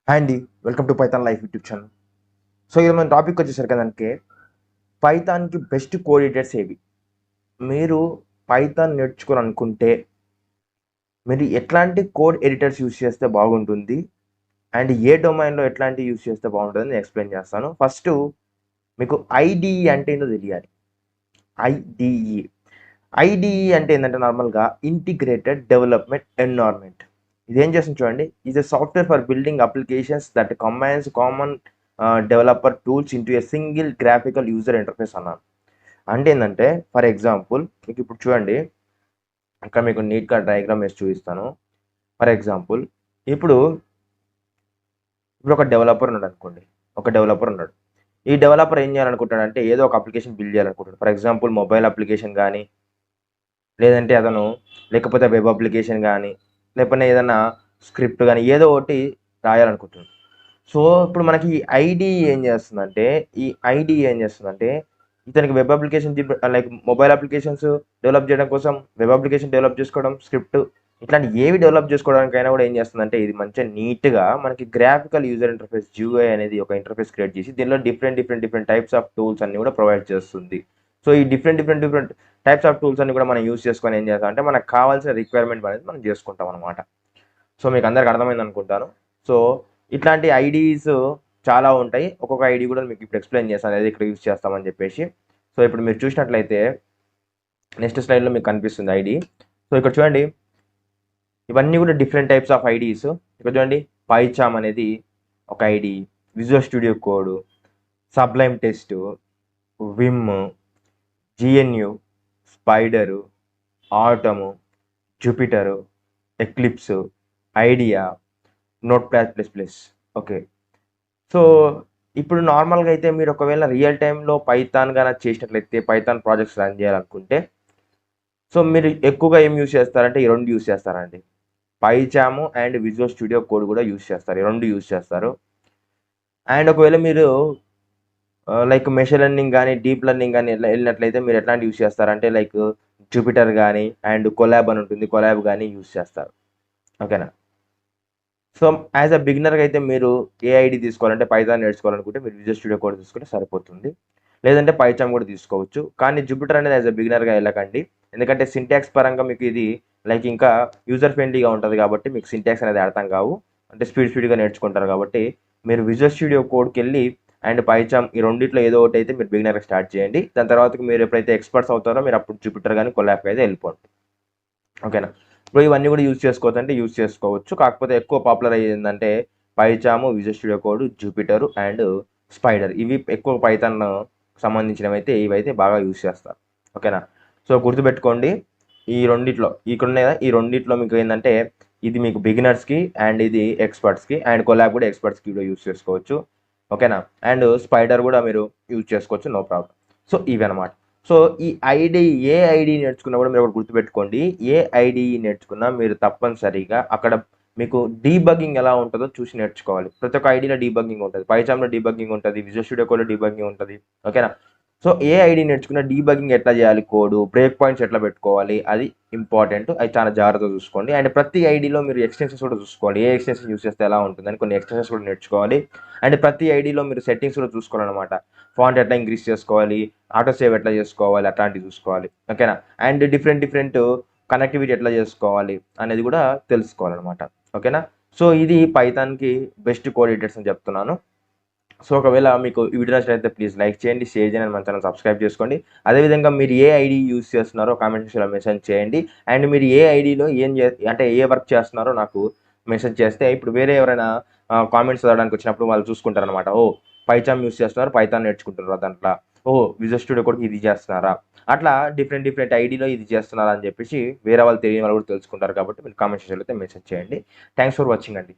Hi అండి, welcome to Python life YouTube channel. So ఇది మన టాపిక్ వచ్చేసరికి కదంటే పైథాన్కి బెస్ట్ కోడ్ ఎడిటర్స్ ఏవి. మీరు పైథాన్ నేర్చుకోవాలనుకుంటే మీరు ఎట్లాంటి కోడ్ ఎడిటర్స్ యూస్ చేస్తే బాగుంటుంది అండ్ ఏ డొమైన్లో ఎట్లాంటి యూస్ చేస్తే బాగుంటుంది నేను ఎక్స్ప్లెయిన్ చేస్తాను. ఫస్ట్ మీకు ఐడిఈ అంటే ఏంటో తెలియాలి. ఐడిఈ ఐడిఈ అంటే ఏంటంటే నార్మల్గా ఇంటిగ్రేటెడ్ డెవలప్మెంట్ ఎన్విరాన్మెంట్. ఇదేం చేస్తుంది చూడండి, is a software for building applications that combines common developer tools into a single graphical user interface అన్నాను. అంటే ఏంటంటే ఫర్ ఎగ్జాంపుల్ మీకు ఇప్పుడు చూడండి, అక్కడ మీకు నీట్గా డయాగ్రామ్ వేసి చూపిస్తాను. ఫర్ ఎగ్జాంపుల్ ఇప్పుడు ఇప్పుడు ఒక డెవలపర్ ఉన్నాడు అనుకోండి. ఒక డెవలపర్ ఉన్నాడు. ఈ డెవలపర్ ఏం చేయాలనుకుంటాడంటే ఏదో ఒక అప్లికేషన్ బిల్డ్ చేయాలనుకుంటాడు. ఫర్ ఎగ్జాంపుల్ మొబైల్ అప్లికేషన్ కానీ, లేదంటే అతను లేకపోతే వెబ్ అప్లికేషన్ కానీ, లేకపోతే ఏదైనా స్క్రిప్ట్ కానీ ఏదో ఒకటి రాయాలనుకుంటున్నాడు. సో ఇప్పుడు మనకి ఈ ఐడి ఏం చేస్తుందంటే ఇతనికి web application like mobile applications develop చేయడం కోసం వెబ్ అప్లికేషన్ డెవలప్ చేసుకోవడం, స్క్రిప్ట్ ఇట్లాంటి ఏవి డెవలప్ చేసుకోవడానికైనా కూడా ఏం చేస్తుందంటే ఇది మంచిగా నీట్గా మనకి గ్రాఫికల్ యూజర్ ఇంటర్ఫేస్ GUI అనేది ఒక ఇంటర్ఫేస్ క్రియేట్ చేసి దీనిలో డిఫరెంట్ టైప్స్ ఆఫ్ టూల్స్ అన్ని కూడా ప్రొవైడ్ చేస్తుంది. సో ఈ డిఫరెంట్ టైప్స్ ఆఫ్ టూల్స్ అన్ని కూడా మనం యూస్ చేసుకొని ఏం చేస్తాం అంటే మనకు కావాల్సిన రిక్వైర్మెంట్ అనేది మనం చేసుకుంటాం అనమాట. సో మీకు అందరికి అర్థమైంది అనుకుంటాను. సో ఇట్లాంటి ఐడీస్ చాలా ఉంటాయి. ఒక్కొక్క ఐడి కూడా మీకు ఇప్పుడు ఎక్స్ప్లెయిన్ చేస్తాను అనేది ఇక్కడ యూస్ చేస్తామని చెప్పేసి. సో ఇప్పుడు మీరు చూసినట్లయితే నెక్స్ట్ స్లైడ్లో మీకు కనిపిస్తుంది ఐడి. సో ఇక్కడ చూడండి, ఇవన్నీ కూడా డిఫరెంట్ టైప్స్ ఆఫ్ ఐడీస్. ఇక్కడ చూడండి, పైచామ్ అనేది ఒక ID, Visual Studio Code, Sublime Text, Vim, GNU, Spyder, Atom, Jupyter, Eclipse, IDEA, note++. Okay. So ఇప్పుడు నార్మల్గా అయితే మీరు ఒకవేళ రియల్ టైంలో పైథాన్ గాన చేసినట్లయితే పైథాన్ ప్రాజెక్ట్స్ రన్ చేయాలనుకుంటే సో మీరు ఎక్కువగా ఏం యూస్ చేస్తారంటే ఈ రెండు యూస్ చేస్తారండి. పైచాము అండ్ విజువల్ స్టూడియో కోడ్ కూడా యూస్ చేస్తారు. ఈ రెండు యూస్ చేస్తారు. అండ్ ఒకవేళ మీరు లైక్ మెషిన్ లెర్నింగ్ కానీ డీప్ లెర్నింగ్ కానీ వెళ్ళినట్లయితే మీరు ఎట్లాంటి యూస్ చేస్తారంటే లైక్ జూపిటర్ కానీ అండ్ కొలాబ్ అని ఉంటుంది, కొలాబ్ కానీ యూస్ చేస్తారు. ఓకేనా. సో యాజ్ అ బిగినర్గా అయితే మీరు ఏ ఐడి తీసుకోవాలంటే పైథాన్ నేర్చుకోవాలనుకుంటే మీరు విజువల్ స్టూడియో కోడ్ తీసుకుంటే సరిపోతుంది. లేదంటే పైచామ్ కూడా తీసుకోవచ్చు. కానీ జూపిటర్ అనేది యాజ్ అ బిగినర్గా వెళ్ళకండి. ఎందుకంటే సింటాక్స్ పరంగా మీకు ఇది లైక్ ఇంకా యూజర్ ఫ్రెండ్లీగా ఉంటుంది కాబట్టి మీకు సింటాక్స్ అనేది అర్థం కావు. అంటే స్పీడ్గా నేర్చుకుంటారు కాబట్టి మీరు విజువల్ స్టూడియో కోడ్కి వెళ్ళి అండ్ పైచామ్ ఈ రెండిట్లో ఏదో ఒకటి అయితే మీరు బిగినర్గా స్టార్ట్ చేయండి. దాని తర్వాత మీరు ఎప్పుడైతే ఎక్స్పర్ట్స్ అవుతారో మీరు అప్పుడు జూపిటర్ కానీ కొలాబ్కి అయితే వెళ్ళిపోండి. ఓకేనా. ఇప్పుడు ఇవన్నీ కూడా యూజ్ చేసుకోవచ్చు అంటే యూజ్ చేసుకోవచ్చు. కాకపోతే ఎక్కువ పాపులర్ అయ్యిందంటే PyCharm, Visual Studio Code, Jupyter and Spyder. ఇవి ఎక్కువ పైథాన్ సంబంధించినవి అయితే ఇవైతే బాగా యూజ్ చేస్తారు. ఓకేనా. సో గుర్తుపెట్టుకోండి, ఈ రెండిట్లో ఈ రెండిట్లో మీకు ఏంటంటే ఇది మీకు బిగినర్స్కి అండ్ ఇది ఎక్స్పర్ట్స్కి అండ్ కొలాబ్ కూడా ఎక్స్పర్ట్స్కి కూడా యూజ్ చేసుకోవచ్చు. ఓకేనా. అండ్ స్పైడర్ కూడా మీరు యూజ్ చేసుకోవచ్చు, నో ప్రాబ్లం. సో ఇవి అనమాట. సో ఈ ఏ ఐడి నేర్చుకున్నా కూడా మీరు ఒకటి గుర్తుపెట్టుకోండి, ఏ ఐడి నేర్చుకున్నా మీరు తప్పనిసరిగా అక్కడ మీకు డీబగ్గింగ్ ఎలా ఉంటుందో చూసి నేర్చుకోవాలి. ప్రతి ఒక్క ఐడిలో డీబగ్గింగ్ ఉంటుంది, పైచామ్లో డీబగ్గింగ్ ఉంటుంది, విజువల్ స్టూడియో కోడ్లో డీబగ్గింగ్ ఉంటుంది. ఓకేనా. సో ఏ ఐడి నేర్చుకున్న డీబగ్గింగ్ ఎట్లా చేయాలి, కోడ్ బ్రేక్ పాయింట్స్ ఎట్లా పెట్టుకోవాలి, అది ఇంపార్టెంట్. అది చాలా జాగ్రత్తగా చూసుకోండి. అండ్ ప్రతి ఐడిలో మీరు ఎక్స్టెన్షన్స్ కూడా చూసుకోవాలి. ఏ ఎక్స్టెన్షన్ యూస్ చేస్తే ఎలా ఉంటుందని కొన్ని ఎక్స్టెన్షన్స్ కూడా నేర్చుకోవాలి. అండ్ ప్రతి ఐడిలో మీరు సెట్టింగ్స్ కూడా చూసుకోవాలన్నమాట. ఫాంట్ ఎట్లా ఇంక్రీజ్ చేసుకోవాలి, ఆటో సేవ్ ఎట్లా చేసుకోవాలి, అట్లాంటివి చూసుకోవాలి. ఓకేనా. అండ్ డిఫరెంట్ కనెక్టివిటీ ఎట్లా చేసుకోవాలి అనేది కూడా తెలుసుకోవాలన్నమాట. ఓకేనా. సో ఇది పైథాన్కి బెస్ట్ కోడ్ ఎడిటర్స్ అని చెప్తున్నాను. సో ఒకవేళ మీకు ఈ వీడియో నచ్చినట్లయితే ప్లీజ్ లైక్ చేయండి, షేర్ చేయండి, మన ఛానల్ సబ్స్క్రైబ్ చేసుకోండి. అదేవిధంగా మీరు ఏ ఐడి యూస్ చేస్తున్నారో కామెంట్ సెక్షన్లో మెన్షన్ చేయండి. అండ్ మీరు ఏ ఐడిలో అంటే ఏ వర్క్ చేస్తున్నారో నాకు మెన్షన్ చేస్తే ఇప్పుడు వేరే ఎవరైనా కామెంట్స్ చదవడానికి వచ్చినప్పుడు వాళ్ళు చూసుకుంటారనమాట. ఓ పైచామ్ యూస్ చేస్తున్నారు, పైథాన్ నేర్చుకుంటున్నారు దాంట్లో, ఓ విజువల్ స్టూడియో కూడా ఇది చేస్తున్నారా, అట్లా డిఫరెంట్ ఐడిలో ఇది చేస్తున్నారా అని చెప్పేసి వేరే వాళ్ళు తెలియని వాళ్ళు కూడా తెలుసుకుంటారు. కాబట్టి మీరు కామెంట్ సెక్షన్లో అయితే మెన్షన్ చేయండి. థ్యాంక్స్ ఫర్ వాచింగ్ అండి.